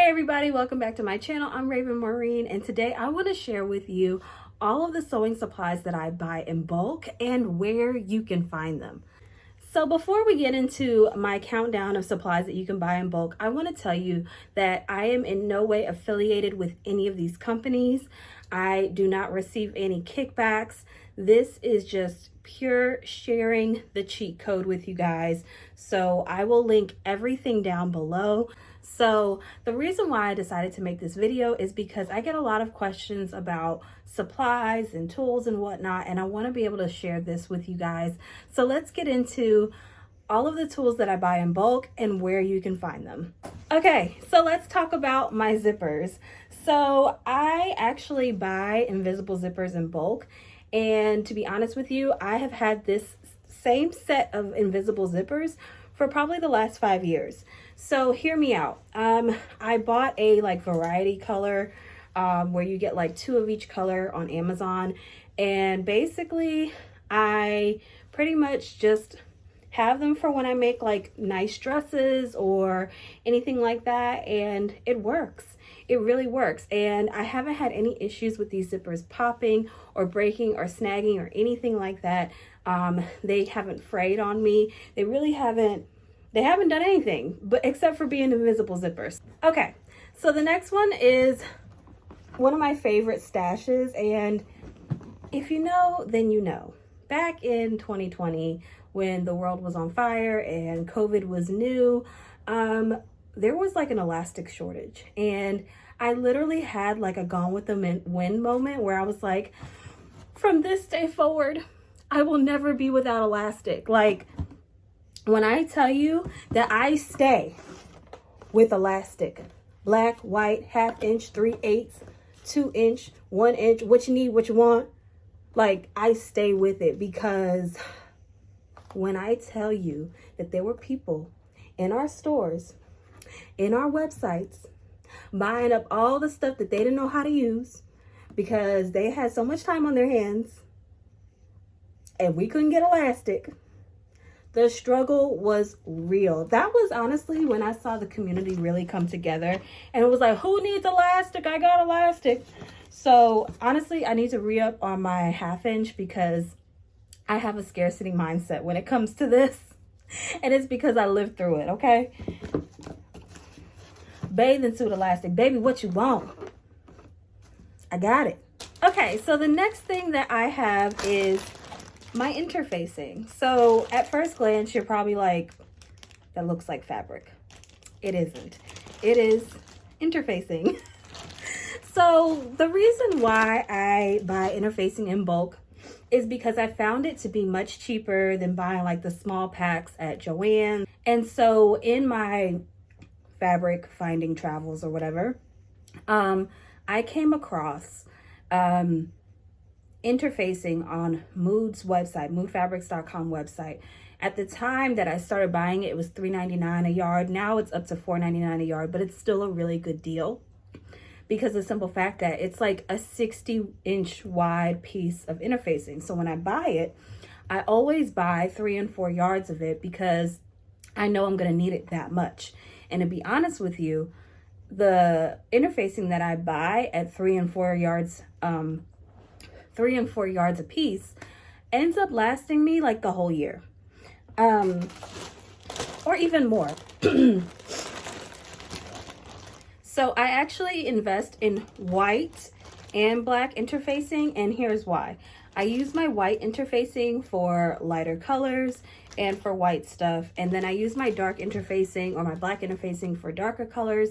Hey everybody, welcome back to my channel. I'm Maureen, and today I want to share with you all of the sewing supplies that I buy in bulk and where you can find them. So before we get into my countdown of supplies that you can buy in bulk, I want to tell you that I am in no way affiliated with any of these companies. I do not receive any kickbacks. This is just pure sharing the cheat code with you guys. So I will link everything down below. So the reason why I decided to make this video is because I get a lot of questions about supplies and tools and whatnot, and I want to be able to share this with you guys. So let's get into all of the tools that I buy in bulk and where you can find them. Okay, so let's talk about my zippers. So I actually buy invisible zippers in bulk, and to be honest with you, I have had this same set of invisible zippers for probably the last 5 years. So hear me out. I bought a variety color where you get 2 of each color on Amazon, and basically I pretty much just have them for when I make nice dresses or anything like that, and it works. It really works, and I haven't had any issues with these zippers popping or breaking or snagging or anything like that. They haven't frayed on me. They really haven't. They haven't done anything, but except for being invisible zippers. Okay, so the next one is one of my favorite stashes, and if you know, then you know. Back in 2020, when the world was on fire and COVID was new, there was an elastic shortage, and I literally had a Gone with the Wind moment where I was like, from this day forward, I will never be without elastic. When I tell you that I stay with elastic, black, white, 1/2 inch, 3/8, 2 inch, 1 inch, what you need, what you want, I stay with it, because when I tell you that there were people in our stores, in our websites, buying up all the stuff that they didn't know how to use because they had so much time on their hands and we couldn't get elastic, the struggle was real. That was honestly when I saw the community really come together, and it was like, who needs elastic? I got elastic. So honestly, I need to re-up on my 1/2 inch because I have a scarcity mindset when it comes to this, and it's because I lived through it, okay? Bathing suit elastic, baby, what you want? I got it. Okay, so the next thing that I have is my interfacing. So at first glance, you're probably like, that looks like fabric. It isn't. It is interfacing. So the reason why I buy interfacing in bulk is because I found it to be much cheaper than buying the small packs at Joann. And so in my fabric finding travels or whatever, I came across interfacing on Mood's website, moodfabrics.com website. At the time that I started buying it, it was $3.99 a yard. Now it's up to $4.99 a yard, but it's still a really good deal because of the simple fact that it's a 60-inch wide piece of interfacing. So when I buy it, I always buy 3 and 4 yards of it because I know I'm going to need it that much. And to be honest with you, the interfacing that I buy at 3 and 4 yards, 3 and 4 yards a piece, ends up lasting me the whole year, or even more. So I actually invest in white and black interfacing, and here's why. I use my white interfacing for lighter colors and for white stuff, and then I use my dark interfacing or my black interfacing for darker colors,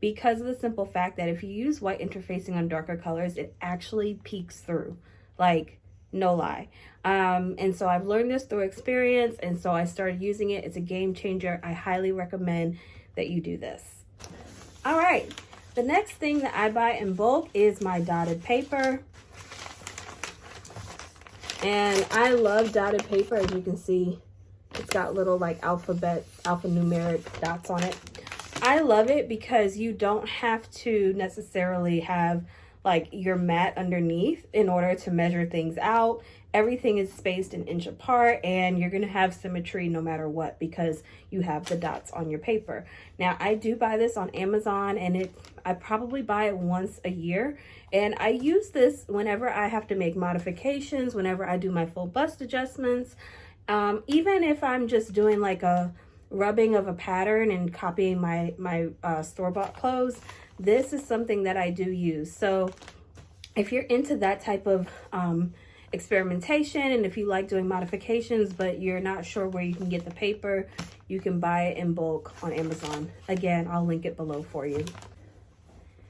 because of the simple fact that if you use white interfacing on darker colors, it actually peeks through, no lie. And so I've learned this through experience, and so I started using it. It's a game changer. I highly recommend that you do this. All right, the next thing that I buy in bulk is my dotted paper. And I love dotted paper. As you can see, it's got little alphanumeric dots on it. I love it because you don't have to necessarily have like your mat underneath in order to measure things out. Everything is spaced an inch apart, and you're going to have symmetry no matter what because you have the dots on your paper. Now, I do buy this on Amazon, and I probably buy it once a year, and I use this whenever I have to make modifications, whenever I do my full bust adjustments, even if I'm just doing like a rubbing of a pattern and copying my store-bought clothes. This is something that I do use. So if you're into that type of experimentation, and if you like doing modifications but you're not sure where you can get the paper, you can buy it in bulk on Amazon. Again, I'll link it below for you.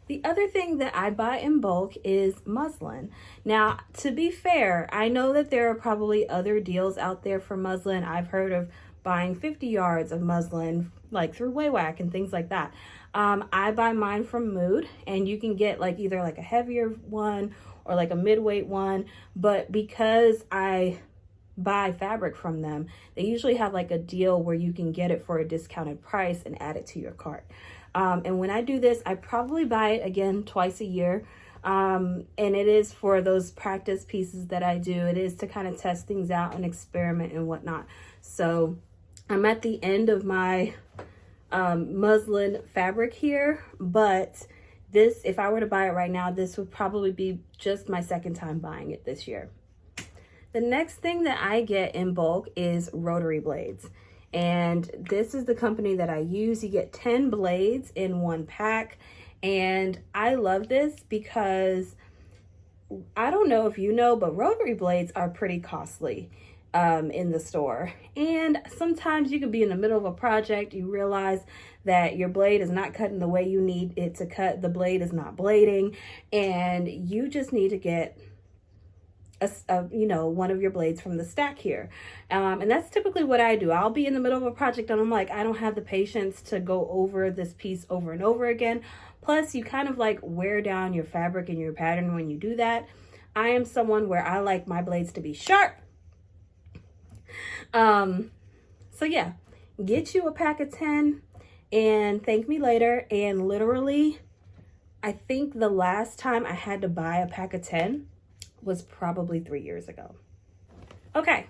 The other thing that I buy in bulk is muslin. Now, to be fair, I know that there are probably other deals out there for muslin. I've heard of buying 50 yards of muslin like through Waywack and things like that. I buy mine from Mood, and you can get like either like a heavier one or like a midweight one, but because I buy fabric from them, they usually have like a deal where you can get it for a discounted price and add it to your cart. And when I do this, I probably buy it again twice a year. And it is for those practice pieces that I do. It is to kind of test things out and experiment and whatnot. So I'm at the end of my muslin fabric here, but this, if I were to buy it right now, this would probably be just my second time buying it this year. The next thing that I get in bulk is Rotary Blades. And this is the company that I use. You get 10 blades in one pack. And I love this because I don't know if you know, but Rotary Blades are pretty costly in the store. And sometimes you can be in the middle of a project, you realize that your blade is not cutting the way you need it to cut, the blade is not blading, and you just need to get one of your blades from the stack here. And that's typically what I do. I'll be in the middle of a project and I'm like, I don't have the patience to go over this piece over and over again. Plus, you kind of like wear down your fabric and your pattern when you do that. I am someone where I like my blades to be sharp. So yeah, get you a pack of 10 and thank me later. And literally, I think the last time I had to buy a pack of 10 was probably 3 years ago. Okay,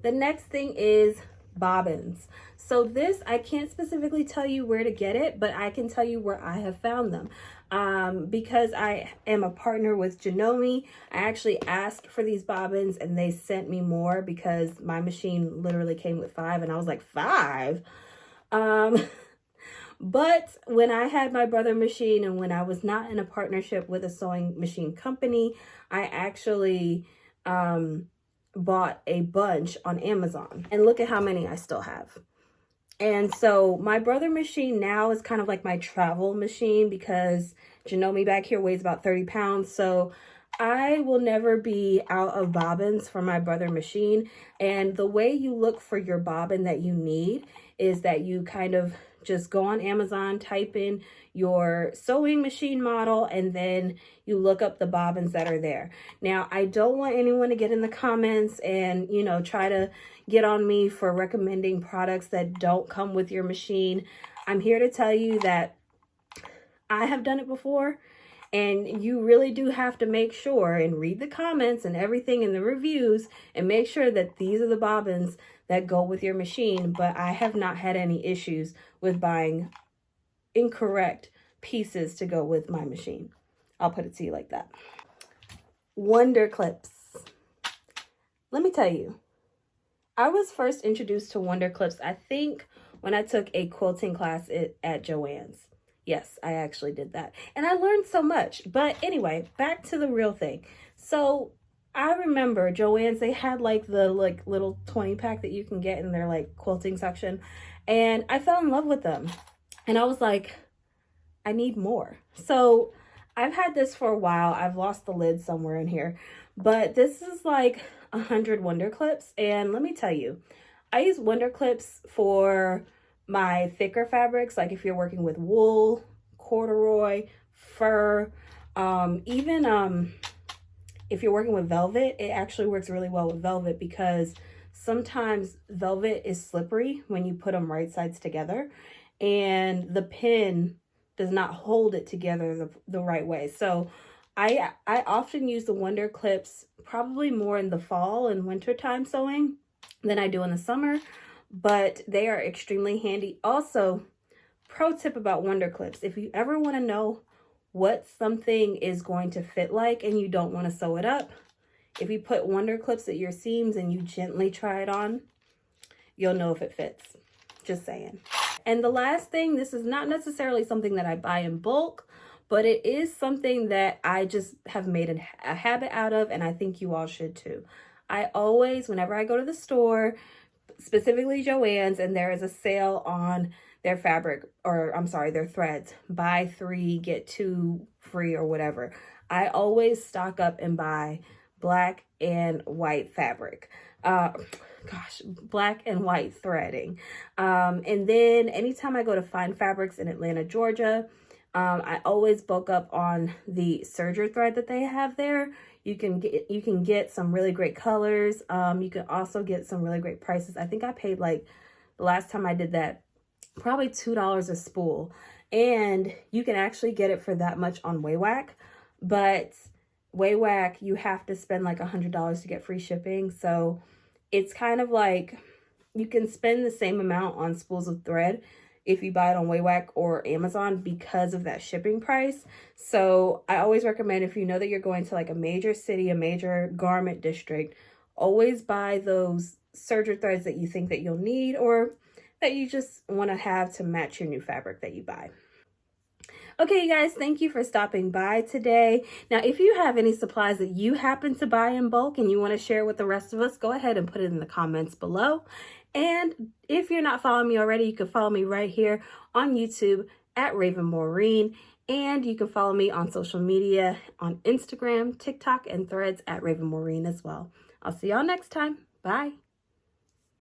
the next thing is bobbins. So this, I can't specifically tell you where to get it, but I can tell you where I have found them. Because I am a partner with Janome, I actually asked for these bobbins and they sent me more because my machine literally came with 5 and I was like, 5? But when I had my brother machine and when I was not in a partnership with a sewing machine company, I actually bought a bunch on Amazon. And look at how many I still have. And so my brother machine now is kind of like my travel machine because Janome back here weighs about 30 pounds. So I will never be out of bobbins for my brother machine. And the way you look for your bobbin that you need is that you kind of just go on Amazon, type in your sewing machine model, and then you look up the bobbins that are there. Now, I don't want anyone to get in the comments and, try to get on me for recommending products that don't come with your machine. I'm here to tell you that I have done it before, and you really do have to make sure and read the comments and everything in the reviews and make sure that these are the bobbins that go with your machine. But I have not had any issues with buying incorrect pieces to go with my machine. I'll put it to you like that. Wonder clips. Let me tell you, I was first introduced to wonder clips, I think, when I took a quilting class at Joann's. Yes, I actually did that. And I learned so much. But anyway, back to the real thing. So I remember Joann's, they had like the little 20 pack that you can get in their like quilting section. And I fell in love with them. And I was like, I need more. So I've had this for a while. I've lost the lid somewhere in here. But this is like 100 wonder clips. And let me tell you, I use wonder clips for my thicker fabrics, like if you're working with wool, corduroy, fur, even if you're working with velvet, it actually works really well with velvet because sometimes velvet is slippery when you put them right sides together and the pin does not hold it together the right way. So I often use the Wonder Clips probably more in the fall and winter time sewing than I do in the summer, but they are extremely handy. Also, pro tip about Wonder Clips, if you ever want to know what something is going to fit like and you don't want to sew it up, if you put Wonder Clips at your seams and you gently try it on, you'll know if it fits. Just saying. And the last thing, this is not necessarily something that I buy in bulk, but it is something that I just have made a habit out of, and I think you all should too. I always, whenever I go to the store, specifically Joann's, and there is a sale on their fabric, or I'm sorry, their threads, buy 3, get 2 free or whatever, I always stock up and buy black and white fabric. Black and white threading. And then anytime I go to Fine Fabrics in Atlanta, Georgia, I always bulk up on the serger thread that they have there. You can get some really great colors. You can also get some really great prices. I think I paid, like, the last time I did that, probably $2 a spool. And you can actually get it for that much on Waywack. But Waywack, you have to spend like $100 to get free shipping. So it's kind of like you can spend the same amount on spools of thread if you buy it on Waywack or Amazon because of that shipping price. So I always recommend, if you know that you're going to like a major city, a major garment district, always buy those serger threads that you think that you'll need or that you just want to have to match your new fabric that you buy. Okay, you guys, thank you for stopping by today. Now, if you have any supplies that you happen to buy in bulk and you want to share with the rest of us, go ahead and put it in the comments below. And if you're not following me already, you can follow me right here on YouTube at Raven Maureen. And you can follow me on social media on Instagram, TikTok, and Threads at Raven Maureen as well. I'll see y'all next time. Bye.